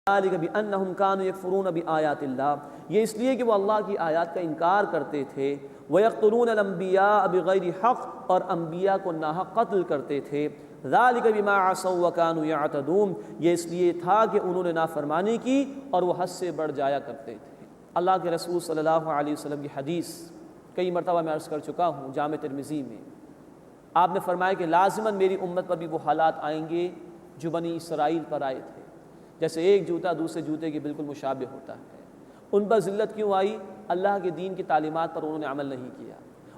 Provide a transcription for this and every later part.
ذالک بأنہم کانوا یکفرون بآیات اللہ، یہ اس لیے کہ وہ اللہ کی آیات کا انکار کرتے تھے، وَيَقْتُلُونَ الْأَنْبِيَاءَ بِغَيْرِ حق، اور انبیاء کو ناحق قتل کرتے تھے، ذالک بما عصوا وکانوا یعتدون، یہ اس لیے تھا کہ انہوں نے نافرمانی کی اور وہ حد سے بڑھ جایا کرتے تھے۔ اللہ کے رسول صلی اللہ علیہ وسلم کی حدیث کئی مرتبہ میں عرض کر چکا ہوں جامع ترمذی میں، آپ نے فرمایا کہ لازماً میری امت پر بھی وہ حالات آئیں گے جو بنی اسرائیل پر آئے تھے، جیسے ایک جوتا دوسرے جوتے کے بالکل مشابہ ہوتا ہے۔ ان پر ذلت کیوں آئی؟ اللہ کے دین کی تعلیمات پر انہوں نے عمل نہیں کیا۔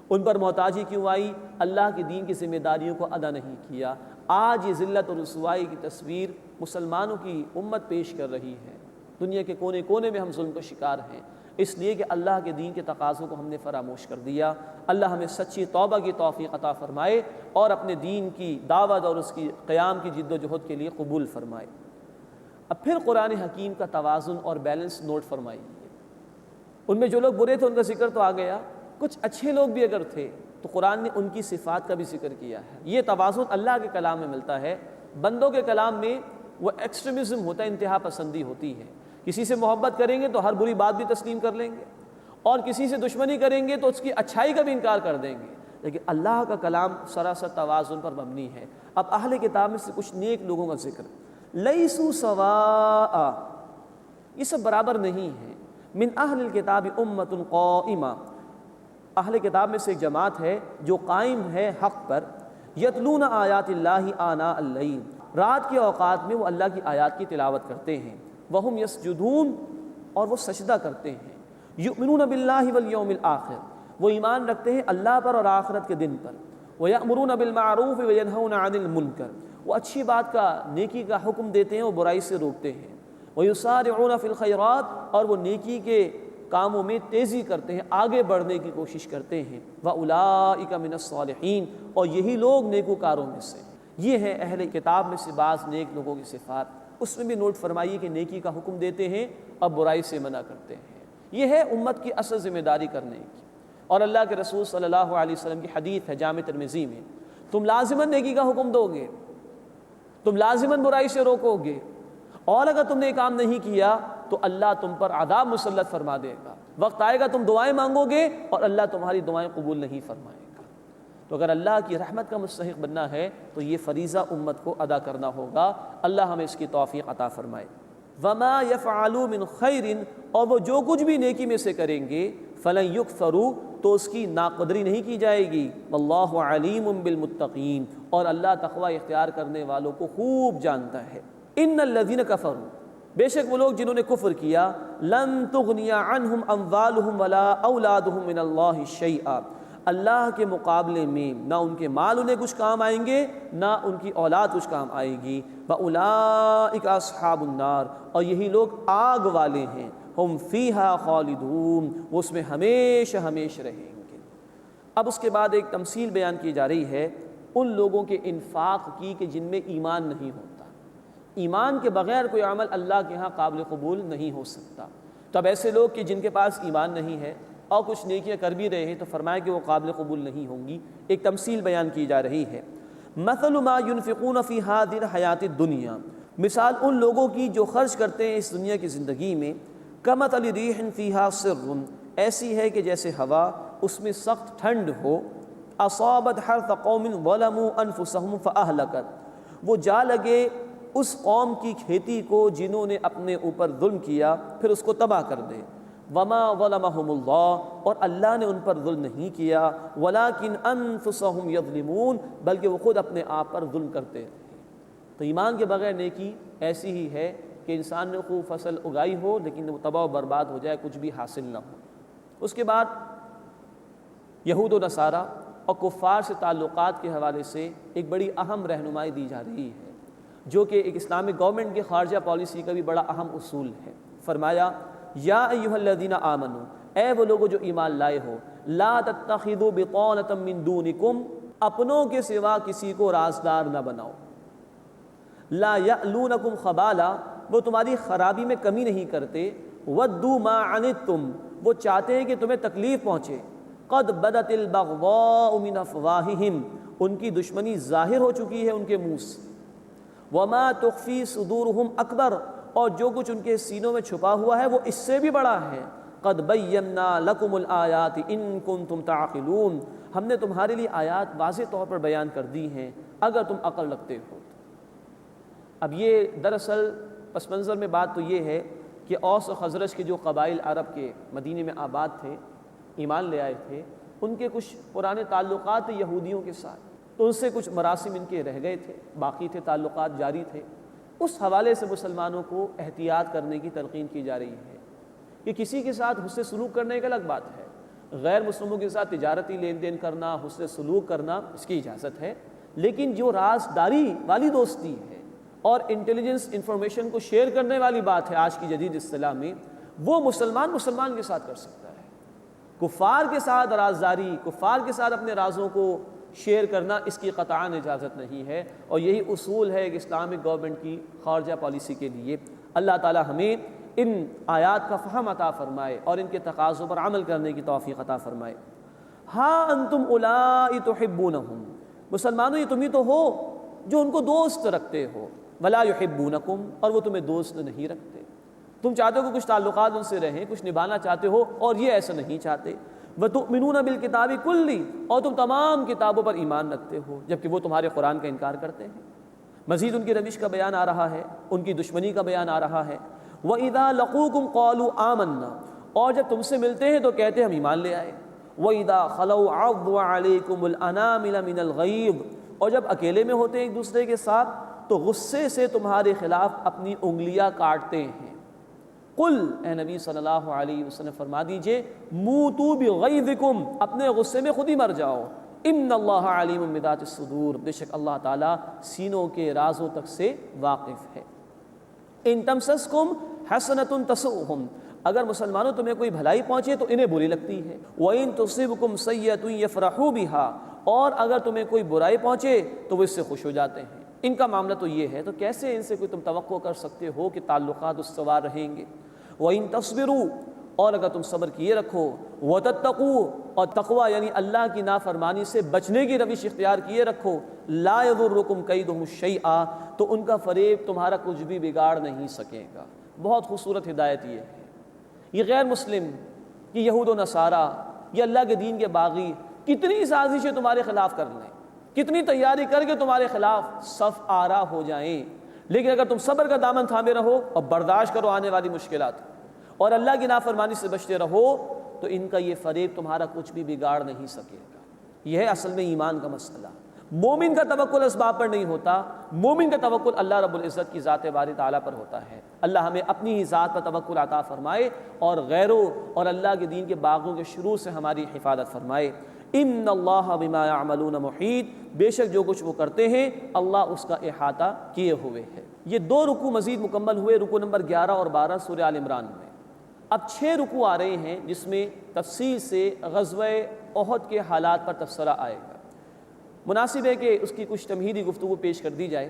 ان پر محتاجی کیوں آئی؟ اللہ کے دین کی ذمہ داریوں کو ادا نہیں کیا۔ آج یہ ذلت اور رسوائی کی تصویر مسلمانوں کی امت پیش کر رہی ہے۔ دنیا کے کونے کونے میں ہم ظلم کا شکار ہیں، اس لیے کہ اللہ کے دین کے تقاضوں کو ہم نے فراموش کر دیا۔ اللہ ہمیں سچی توبہ کی توفیق عطا فرمائے اور اپنے دین کی دعوت اور اس کی قیام کی جد و جہد کے لیے قبول فرمائے۔ اب پھر قرآن حکیم کا توازن اور بیلنس نوٹ فرمائیے۔ ان میں جو لوگ برے تھے ان کا ذکر تو آ گیا، کچھ اچھے لوگ بھی اگر تھے تو قرآن نے ان کی صفات کا بھی ذکر کیا ہے۔ یہ توازن اللہ کے کلام میں ملتا ہے۔ بندوں کے کلام میں وہ ایکسٹریمزم ہوتا ہے، انتہا پسندی ہوتی ہے۔ کسی سے محبت کریں گے تو ہر بری بات بھی تسلیم کر لیں گے، اور کسی سے دشمنی کریں گے تو اس کی اچھائی کا بھی انکار کر دیں گے۔ لیکن اللہ کا کلام سراسر توازن پر مبنی ہے۔ اب اہل کتاب میں سے کچھ نیک لوگوں کا ذکر، لیسوا سواء، یہ سب برابر نہیں ہیں۔ من اہل الکتاب امۃ قائمہ، اہل کتاب میں سے ایک جماعت ہے جو قائم ہے حق پر، یتلون آیات اللہ آناء اللیل، رات کے اوقات میں وہ اللہ کی آیات کی تلاوت کرتے ہیں، وہم یسجدون، اور وہ سجدہ کرتے ہیں، یؤمنون باللہ والیوم الآخر، وہ ایمان رکھتے ہیں اللہ پر اور آخرت کے دن پر، ویأمرون بالمعروف وینہون عن المنکر، وہ اچھی بات کا نیکی کا حکم دیتے ہیں، وہ برائی سے روکتے ہیں، ویسارعون فی الخیرات، اور وہ نیکی کے کاموں میں تیزی کرتے ہیں، آگے بڑھنے کی کوشش کرتے ہیں، وَأُولَٰئِکَ مِنَ الصَّالِحِینَ، اور یہی لوگ نیکوکاروں میں سے۔ یہ ہیں اہل کتاب میں سے بعض نیک لوگوں کی صفات۔ اس میں بھی نوٹ فرمائیے کہ نیکی کا حکم دیتے ہیں اور برائی سے منع کرتے ہیں۔ یہ ہے امت کی اصل ذمہ داری کرنے کی۔ اور اللہ کے رسول صلی اللہ علیہ وسلم کی حدیث ہے جامع ترمذی میں، تم لازماً نیکی کا حکم دو گے، تم لازماً برائی سے روکو گے، اور اگر تم نے یہ کام نہیں کیا تو اللہ تم پر عذاب مسلط فرما دے گا۔ وقت آئے گا تم دعائیں مانگو گے اور اللہ تمہاری دعائیں قبول نہیں فرمائے گا۔ تو اگر اللہ کی رحمت کا مستحق بننا ہے تو یہ فریضہ امت کو ادا کرنا ہوگا۔ اللہ ہمیں اس کی توفیق عطا فرمائے۔ وما يفعلوا من خیر، اور وہ جو کچھ بھی نیکی میں سے کریں گے، فلن یکفروا، تو اس کی ناقدری نہیں کی جائے گی، واللہ علیم بالمتقین، اور اللہ تقوی اختیار کرنے والوں کو خوب جانتا ہے۔ ان الذین کفروا، بے شک وہ لوگ جنہوں نے کفر کیا، لن تغنی عنہم اموالہم ولا اولادہم من اللہ شیئا، اللہ کے مقابلے میں نہ ان کے مال انہیں کچھ کام آئیں گے نہ ان کی اولاد کچھ کام آئے گی۔ وَأُولَٰئِکَ أَصْحَابُ النَّارِ، اور یہی لوگ آگ والے ہیں، ہم فیہا خالدون، وہ اس میں ہمیشہ ہمیشہ رہیں گے۔ اب اس کے بعد ایک تمثیل بیان کی جا رہی ہے ان لوگوں کے انفاق کی کہ جن میں ایمان نہیں ہوتا۔ ایمان کے بغیر کوئی عمل اللہ کے ہاں قابل قبول نہیں ہو سکتا۔ تو اب ایسے لوگ کہ جن کے پاس ایمان نہیں ہے اور کچھ نیکیاں کر بھی رہے ہیں تو فرمایا کہ وہ قابل قبول نہیں ہوں گی۔ ایک تمثیل بیان کی جا رہی ہے، مثل ما ينفقون فی هذه الحیات الدنیا، مثال ان لوگوں کی جو خرچ کرتے ہیں اس دنیا کی زندگی میں، کمثل ریح فیہا سر، ایسی ہے کہ جیسے ہوا اس میں سخت ٹھنڈ ہو، اصابت حرث قوم ظلموا انفسهم فاہلکت، وہ جا لگے اس قوم کی کھیتی کو جنہوں نے اپنے اوپر ظلم کیا پھر اس کو تباہ کر دے۔ وما ظلمهم اللہ، اور اللہ نے ان پر ظلم نہیں کیا، ولکن انفسهم یظلمون، بلکہ وہ خود اپنے آپ پر ظلم کرتے رہے۔ تو ایمان کے بغیر نیکی ایسی ہی ہے کہ انسان نے خوب فصل اگائی ہو لیکن وہ تباہ و برباد ہو جائے، کچھ بھی حاصل نہ ہو۔ اس کے بعد یہود و نصارہ اور کفار سے تعلقات کے حوالے سے ایک بڑی اہم رہنمائی دی جا رہی ہے، جو کہ ایک اسلامک گورنمنٹ کی خارجہ پالیسی کا بھی بڑا اہم اصول ہے۔ فرمایا یا ایھا الذین آمنوا، اے وہ لوگو جو ایمان لائے ہو، لا تتخذوا بطانۃ من دونکم، اپنوں کے سوا کسی کو رازدار نہ بناؤ، لا یألونکم خبالا، وہ تمہاری خرابی میں کمی نہیں کرتے، ودوا ما عنتم، وہ چاہتے ہیں کہ تمہیں تکلیف پہنچے، قد بدت البغضاء من افواہہم، ان کی دشمنی ظاہر ہو چکی ہے ان کے منہ سے، وما تخفی صدورہم اکبر، اور جو کچھ ان کے سینوں میں چھپا ہوا ہے وہ اس سے بھی بڑا ہے۔ قد بینا لکم الآیات ان کنتم تعقلون، ہم نے تمہارے لیے آیات واضح طور پر بیان کر دی ہیں اگر تم عقل رکھتے ہو۔ اب یہ دراصل پس منظر میں بات تو یہ ہے کہ اوس و خزرج کے جو قبائل عرب کے مدینے میں آباد تھے، ایمان لے آئے تھے، ان کے کچھ پرانے تعلقات تھے یہودیوں کے ساتھ، تو ان سے کچھ مراسم ان کے رہ گئے تھے، باقی تھے، تعلقات جاری تھے۔ اس حوالے سے مسلمانوں کو احتیاط کرنے کی تلقین کی جا رہی ہے کہ کسی کے ساتھ حسن سلوک کرنے ایک الگ بات ہے، غیر مسلموں کے ساتھ تجارتی لین دین کرنا، حسن سلوک کرنا، اس کی اجازت ہے، لیکن جو رازداری والی دوستی ہے اور انٹیلیجنس انفارمیشن کو شیئر کرنے والی بات ہے آج کی جدید اصطلاح میں، وہ مسلمان کے ساتھ کر سکتا ہے۔ کفار کے ساتھ رازداری، کفار کے ساتھ اپنے رازوں کو شیئر کرنا، اس کی قطعاً اجازت نہیں ہے، اور یہی اصول ہے ایک اسلامک گورنمنٹ کی خارجہ پالیسی کے لیے۔ اللہ تعالی ہمیں ان آیات کا فہم عطا فرمائے اور ان کے تقاضوں پر عمل کرنے کی توفیق عطا فرمائے۔ ہاں انتم اولائی تحبونہم، مسلمانوں یہ تم ہی تو ہو جو ان کو دوست رکھتے ہو، ولا یحبونکم، اور وہ تمہیں دوست نہیں رکھتے۔ تم چاہتے ہو کہ کچھ تعلقات ان سے رہیں، کچھ نبھانا چاہتے ہو، اور یہ ایسا نہیں چاہتے۔ وَتُؤْمِنُونَ بِالْكِتَابِ كُلِّ، اور تم تمام کتابوں پر ایمان رکھتے ہو جبکہ وہ تمہارے قرآن کا انکار کرتے ہیں۔ مزید ان کی روش کا بیان آ رہا ہے، ان کی دشمنی کا بیان آ رہا ہے۔ وَإِذَا لَقُوكُمْ قَالُوا آمَنَّا، اور جب تم سے ملتے ہیں تو کہتے ہیں ہم ایمان لے آئے۔ وَإِذَا خَلَوْا عَضُّوا عَلَيْكُمُ الْأَنَامِلَ مِنَ الْغَيْظِ، اور جب اکیلے میں ہوتے ہیں ایک دوسرے کے ساتھ تو غصے سے تمہارے خلاف اپنی انگلیاں کاٹتے ہیں۔ قل، اے نبی صلی اللہ علیہ وسلم فرما دیجئے، موتوا بغیظکم، اپنے غصے میں خود ہی مر جاؤ۔ ان اللہ علیم بذات الصدور، بے شک اللہ تعالیٰ سینوں کے رازوں تک سے واقف ہے۔ ان تمسسکم حسنۃ تسؤہم، اگر مسلمانوں تمہیں کوئی بھلائی پہنچے تو انہیں بری لگتی ہے۔ وَإِن تُصِبْكُمْ سَیِّئَةٌ یفرحوا بِہَا، اور اگر تمہیں کوئی برائی پہنچے تو وہ اس سے خوش ہو جاتے ہیں۔ ان کا معاملہ تو یہ ہے، تو کیسے ان سے کوئی تم توقع کر سکتے ہو کہ تعلقات استوار رہیں گے؟ وَإِن تَصْبِرُوا، اور اگر تم صبر کیے رکھو، وَتَتَّقُوا، اور تقوی یعنی اللہ کی نافرمانی سے بچنے کی روش اختیار کیے رکھو، لَا يَضُرُّكُمْ كَيْدُهُمْ شَيْئًا، تو ان کا فریب تمہارا کچھ بھی بگاڑ نہیں سکے گا۔ بہت خوبصورت ہدایت یہ ہے۔ یہ غیر مسلم، یہ یہود و نصارہ، یہ اللہ کے دین کے باغی کتنی سازشیں تمہارے خلاف کر لیں، کتنی تیاری کر کے تمہارے خلاف صف آرا ہو جائیں، لیکن اگر تم صبر کا دامن تھامے رہو اور برداشت کرو آنے والی مشکلات اور اللہ کی نافرمانی سے بچتے رہو، تو ان کا یہ فریب تمہارا کچھ بھی بگاڑ نہیں سکے گا۔ یہ ہے اصل میں ایمان کا مسئلہ۔ مومن کا توکل اسباب پر نہیں ہوتا، مومن کا توکل اللہ رب العزت کی ذات باری تعالیٰ پر ہوتا ہے۔ اللہ ہمیں اپنی ہی ذات پر توکل عطا فرمائے اور غیروں اور اللہ کے دین کے باغوں کے شروع سے ہماری حفاظت فرمائے۔ ان اللہ بما یعملون محیط، بے شک جو کچھ وہ کرتے ہیں اللہ اس کا احاطہ کیے ہوئے ہے۔ یہ 2 رکوع مزید مکمل ہوئے، رکوع نمبر 11 اور 12 سورہ آل عمران میں۔ اب 6 رکوع آ رہے ہیں جس میں تفصیل سے غزوہ احد کے حالات پر تبصرہ آئے گا۔ مناسب ہے کہ اس کی کچھ تمہیدی گفتگو پیش کر دی جائے۔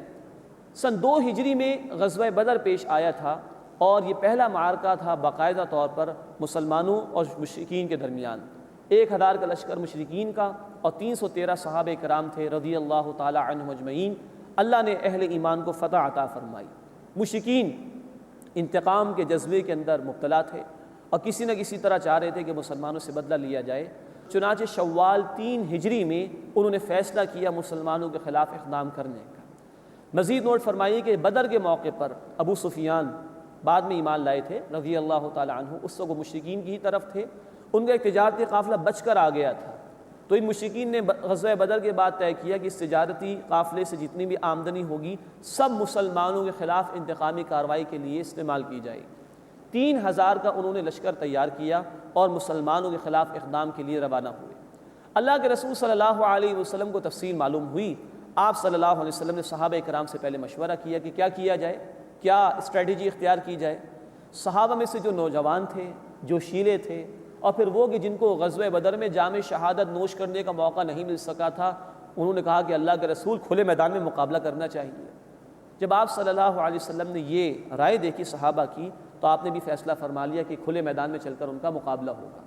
سن 2 ہجری میں غزوہ بدر پیش آیا تھا، اور یہ پہلا معرکہ تھا باقاعدہ طور پر مسلمانوں اور مشرکین کے درمیان۔ 1000 کا لشکر مشرکین کا اور 313 صحابہ کرام تھے رضی اللہ تعالی عنہم اجمعین۔ اللہ نے اہل ایمان کو فتح عطا فرمائی۔ مشرکین انتقام کے جذبے کے اندر مبتلا تھے اور کسی نہ کسی طرح چاہ رہے تھے کہ مسلمانوں سے بدلہ لیا جائے۔ چنانچہ شوال 3 ہجری میں انہوں نے فیصلہ کیا مسلمانوں کے خلاف اقدام کرنے کا۔ مزید نوٹ فرمائیے کہ بدر کے موقع پر ابو سفیان بعد میں ایمان لائے تھے رضی اللہ تعالی عنہ، اس وقت وہ مشرکین کی ہی طرف تھے۔ ان کا ایک تجارتی قافلہ بچ کر آ گیا تھا، تو ان مشرکین نے غزوہ بدر کے بعد طے کیا کہ اس تجارتی قافلے سے جتنی بھی آمدنی ہوگی سب مسلمانوں کے خلاف انتقامی کارروائی کے لیے استعمال کی جائے۔ 3000 کا انہوں نے لشکر تیار کیا اور مسلمانوں کے خلاف اقدام کے لیے روانہ ہوئے۔ اللہ کے رسول صلی اللہ علیہ وسلم کو تفصیل معلوم ہوئی۔ آپ صلی اللہ علیہ وسلم نے صحابہ کرام سے پہلے مشورہ کیا کہ کیا کیا جائے، کیا اسٹریٹجی اختیار کی جائے۔ صحابہ میں سے جو نوجوان تھے، جو شیلے تھے، اور پھر وہ کہ جن کو غزوہ بدر میں جام شہادت نوش کرنے کا موقع نہیں مل سکا تھا، انہوں نے کہا کہ اللہ کے رسول کھلے میدان میں مقابلہ کرنا چاہیے۔ جب آپ صلی اللہ علیہ وسلم نے یہ رائے دیکھی صحابہ کی، تو آپ نے بھی فیصلہ فرما لیا کہ کھلے میدان میں چل کر ان کا مقابلہ ہوگا۔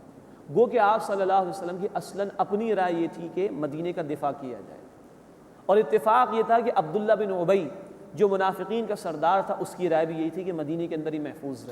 گو کہ آپ صلی اللہ علیہ وسلم کی اصلاً اپنی رائے یہ تھی کہ مدینے کا دفاع کیا جائے، اور اتفاق یہ تھا کہ عبداللہ بن ابی جو منافقین کا سردار تھا اس کی رائے بھی یہی تھی کہ مدینے کے اندر ہی محفوظ رہے۔